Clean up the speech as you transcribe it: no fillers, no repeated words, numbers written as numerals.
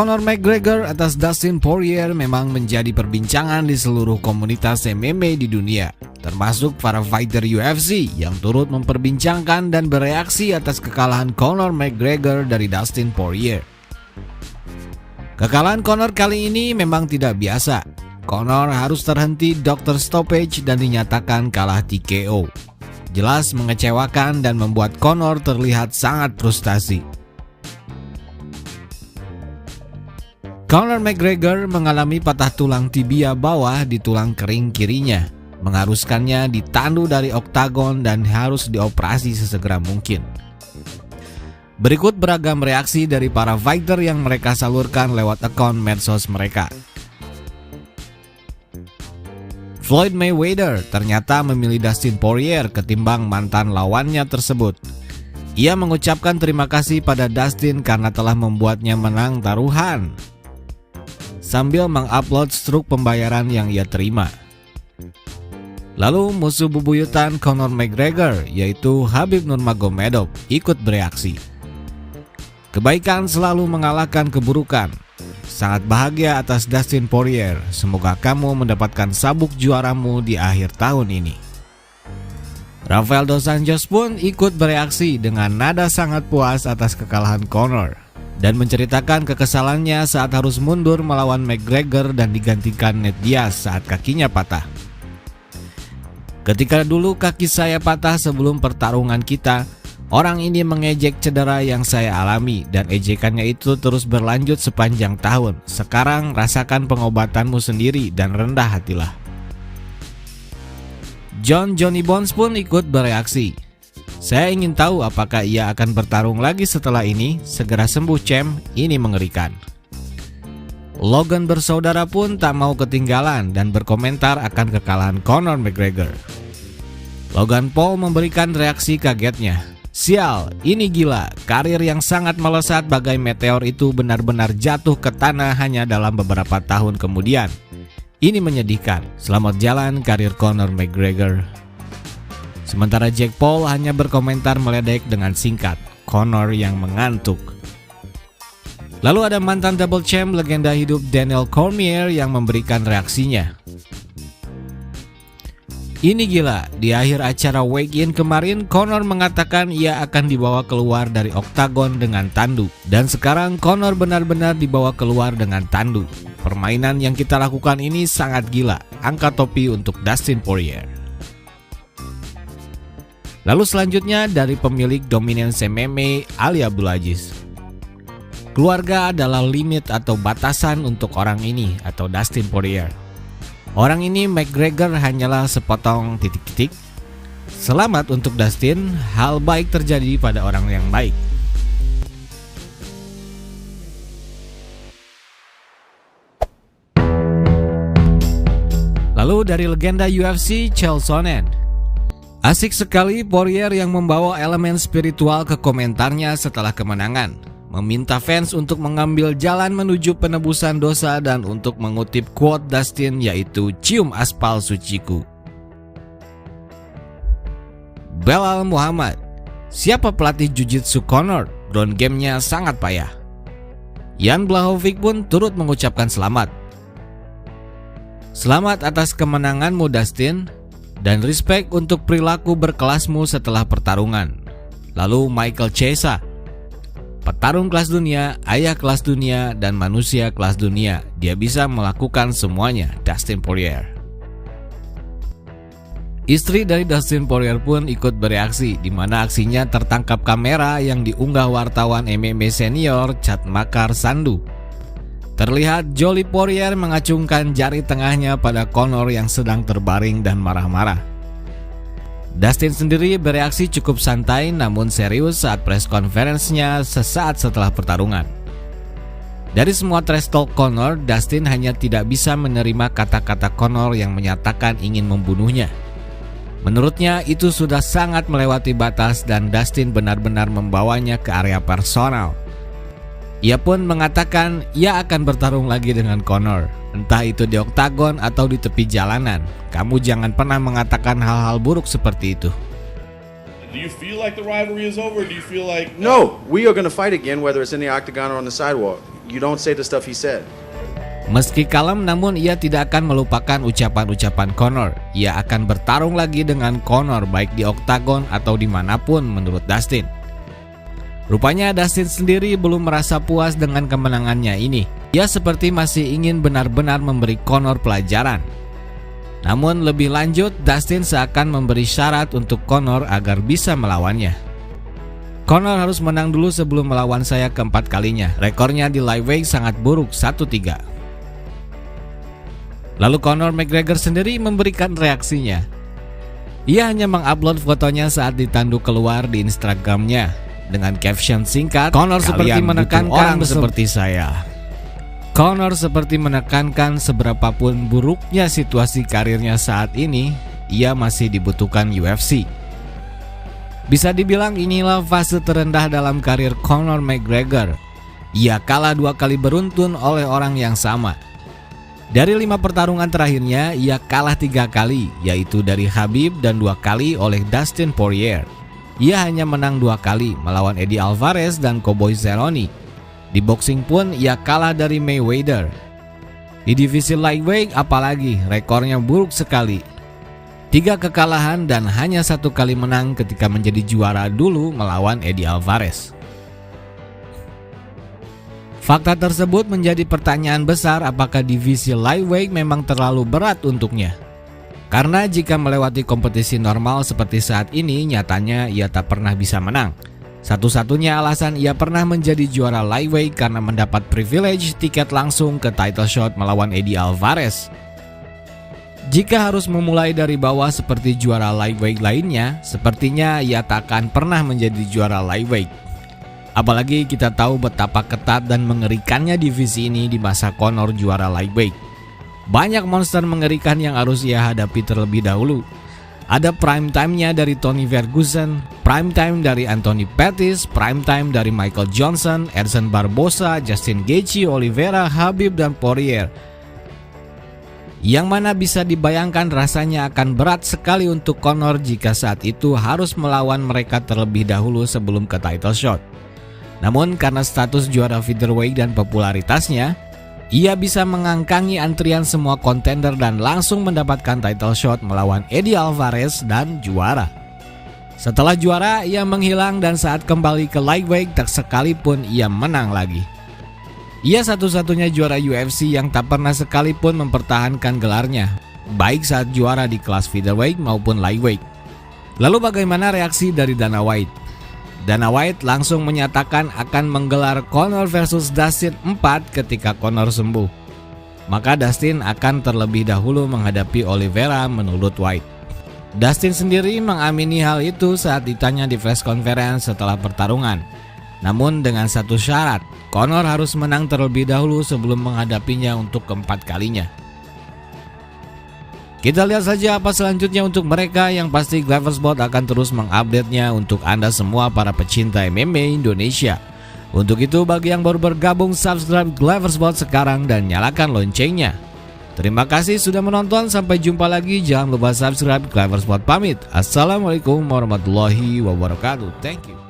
Conor McGregor atas Dustin Poirier memang menjadi perbincangan di seluruh komunitas MMA di dunia, termasuk para fighter UFC yang turut memperbincangkan dan bereaksi atas kekalahan Conor McGregor dari Dustin Poirier. Kekalahan Conor kali ini memang tidak biasa. Conor harus terhenti doctor stoppage dan dinyatakan kalah TKO. Jelas mengecewakan dan membuat Conor terlihat sangat frustasi. Conor McGregor mengalami patah tulang tibia bawah di tulang kering kirinya, mengharuskannya ditandu dari oktagon dan harus dioperasi sesegera mungkin. Berikut beragam reaksi dari para fighter yang mereka salurkan lewat akun medsos mereka. Floyd Mayweather ternyata memilih Dustin Poirier ketimbang mantan lawannya tersebut. Ia mengucapkan terima kasih pada Dustin karena telah membuatnya menang taruhan, sambil mengupload struk pembayaran yang ia terima. Lalu musuh bebuyutan Conor McGregor yaitu Khabib Nurmagomedov ikut bereaksi. Kebaikan selalu mengalahkan keburukan. Sangat bahagia atas Dustin Poirier. Semoga kamu mendapatkan sabuk juaramu di akhir tahun ini. Rafael dos Anjos pun ikut bereaksi dengan nada sangat puas atas kekalahan Conor dan menceritakan kekesalannya saat harus mundur melawan McGregor dan digantikan Nate Diaz saat kakinya patah. Ketika dulu kaki saya patah sebelum pertarungan kita, orang ini mengejek cedera yang saya alami dan ejekannya itu terus berlanjut sepanjang tahun. Sekarang rasakan pengobatanmu sendiri dan rendah hatilah. Johnny Bones pun ikut bereaksi. Saya ingin tahu apakah ia akan bertarung lagi setelah ini. Segera sembuh champ, ini mengerikan. Logan bersaudara pun tak mau ketinggalan dan berkomentar akan kekalahan Conor McGregor. Logan Paul memberikan reaksi kagetnya. Sial, ini gila, karir yang sangat melesat bagai meteor itu benar-benar jatuh ke tanah hanya dalam beberapa tahun kemudian. Ini menyedihkan, selamat jalan karir Conor McGregor. Sementara Jake Paul hanya berkomentar meledek dengan singkat, Conor yang mengantuk. Lalu ada mantan double champ legenda hidup Daniel Cormier yang memberikan reaksinya. Ini gila, di akhir acara weigh-in kemarin Conor mengatakan ia akan dibawa keluar dari oktagon dengan tandu. Dan sekarang Conor benar-benar dibawa keluar dengan tandu. Permainan yang kita lakukan ini sangat gila, angkat topi untuk Dustin Poirier. Lalu selanjutnya dari pemilik Dominance MMA Ali Abdulaziz. Keluarga adalah limit atau batasan untuk orang ini atau Dustin Poirier. Orang ini McGregor hanyalah sepotong titik-titik. Selamat untuk Dustin, hal baik terjadi pada orang yang baik. Lalu dari legenda UFC Chael Sonnen. Asik sekali Poirier yang membawa elemen spiritual ke komentarnya setelah kemenangan. Meminta fans untuk mengambil jalan menuju penebusan dosa dan untuk mengutip quote Dustin yaitu cium aspal suciku. Belal Muhammad. Siapa pelatih Jiu-Jitsu Conor? Ground game-nya sangat payah. Jan Blachowicz pun turut mengucapkan selamat. Selamat atas kemenanganmu Dustin. Dan respect untuk perilaku berkelasmu setelah pertarungan. Lalu Michael Chiesa, petarung kelas dunia, ayah kelas dunia, dan manusia kelas dunia. Dia bisa melakukan semuanya, Dustin Poirier. Istri dari Dustin Poirier pun ikut bereaksi, di mana aksinya tertangkap kamera yang diunggah wartawan MMA senior Chad Makar Sandu. Terlihat Jolie Poirier mengacungkan jari tengahnya pada Conor yang sedang terbaring dan marah-marah. Dustin sendiri bereaksi cukup santai namun serius saat press conference-nya sesaat setelah pertarungan. Dari semua trash talk Conor, Dustin hanya tidak bisa menerima kata-kata Conor yang menyatakan ingin membunuhnya. Menurutnya itu sudah sangat melewati batas dan Dustin benar-benar membawanya ke area personal. Ia pun mengatakan ia akan bertarung lagi dengan Conor, entah itu di oktagon atau di tepi jalanan. Kamu jangan pernah mengatakan hal-hal buruk seperti itu. Do you feel like the rivalry is over? Do you feel like No, we are going to fight again, whether it's in the octagon or on the sidewalk. you don't say the stuff he said. Meski kalem, namun ia tidak akan melupakan ucapan-ucapan Conor. Ia akan bertarung lagi dengan Conor baik di oktagon atau dimanapun menurut Dustin. Rupanya Dustin sendiri belum merasa puas dengan kemenangannya ini. Ia seperti masih ingin benar-benar memberi Conor pelajaran. Namun lebih lanjut, Dustin seakan memberi syarat untuk Conor agar bisa melawannya. Conor harus menang dulu sebelum melawan saya keempat kalinya. Rekornya di lightweight sangat buruk, 1-3. Lalu Conor McGregor sendiri memberikan reaksinya. Ia hanya mengupload fotonya saat ditanduk keluar di Instagramnya dengan caption singkat, "Conor seperti menekankan orang seperti saya." Conor seperti menekankan seberapapun buruknya situasi karirnya saat ini, ia masih dibutuhkan UFC. Bisa dibilang inilah fase terendah dalam karir Conor McGregor. Ia kalah 2 kali beruntun oleh orang yang sama. Dari 5 pertarungan terakhirnya, ia kalah 3 kali, yaitu dari Khabib dan 2 kali oleh Dustin Poirier. Ia hanya menang 2 kali melawan Eddie Alvarez dan Cowboy Cerrone. Di boxing pun ia kalah dari Mayweather. Di divisi lightweight apalagi, rekornya buruk sekali. 3 kekalahan dan hanya 1 kali menang ketika menjadi juara dulu melawan Eddie Alvarez. Fakta tersebut menjadi pertanyaan besar, apakah divisi lightweight memang terlalu berat untuknya. Karena jika melewati kompetisi normal seperti saat ini, nyatanya ia tak pernah bisa menang. Satu-satunya alasan ia pernah menjadi juara lightweight karena mendapat privilege tiket langsung ke title shot melawan Eddie Alvarez. Jika harus memulai dari bawah seperti juara lightweight lainnya, sepertinya ia tak akan pernah menjadi juara lightweight. Apalagi kita tahu betapa ketat dan mengerikannya divisi ini di masa Conor juara lightweight. Banyak monster mengerikan yang harus ia hadapi terlebih dahulu. Ada prime time-nya dari Tony Ferguson, prime time dari Anthony Pettis, prime time dari Michael Johnson, Edson Barbosa, Justin Gaethje, Oliveira, Khabib, dan Poirier. Yang mana bisa dibayangkan rasanya akan berat sekali untuk Conor jika saat itu harus melawan mereka terlebih dahulu sebelum ke title shot. Namun karena status juara featherweight dan popularitasnya, ia bisa mengangkangi antrian semua kontender dan langsung mendapatkan title shot melawan Eddie Alvarez dan juara. Setelah juara, ia menghilang dan saat kembali ke lightweight tak sekalipun ia menang lagi. Ia satu-satunya juara UFC yang tak pernah sekalipun mempertahankan gelarnya, baik saat juara di kelas featherweight maupun lightweight. Lalu bagaimana reaksi dari Dana White? Dana White langsung menyatakan akan menggelar Conor vs Dustin 4 ketika Conor sembuh. Maka Dustin akan terlebih dahulu menghadapi Oliveira menurut White. Dustin sendiri mengamini hal itu saat ditanya di press conference setelah pertarungan. Namun dengan satu syarat, Conor harus menang terlebih dahulu sebelum menghadapinya untuk keempat kalinya. Kita lihat saja apa selanjutnya untuk mereka, yang pasti Gloversport akan terus mengupdate-nya untuk Anda semua para pecinta MMA Indonesia. Untuk itu bagi yang baru bergabung, subscribe Gloversport sekarang dan nyalakan loncengnya. Terima kasih sudah menonton, sampai jumpa lagi, jangan lupa subscribe. Gloversport pamit. Assalamualaikum warahmatullahi wabarakatuh. Thank you.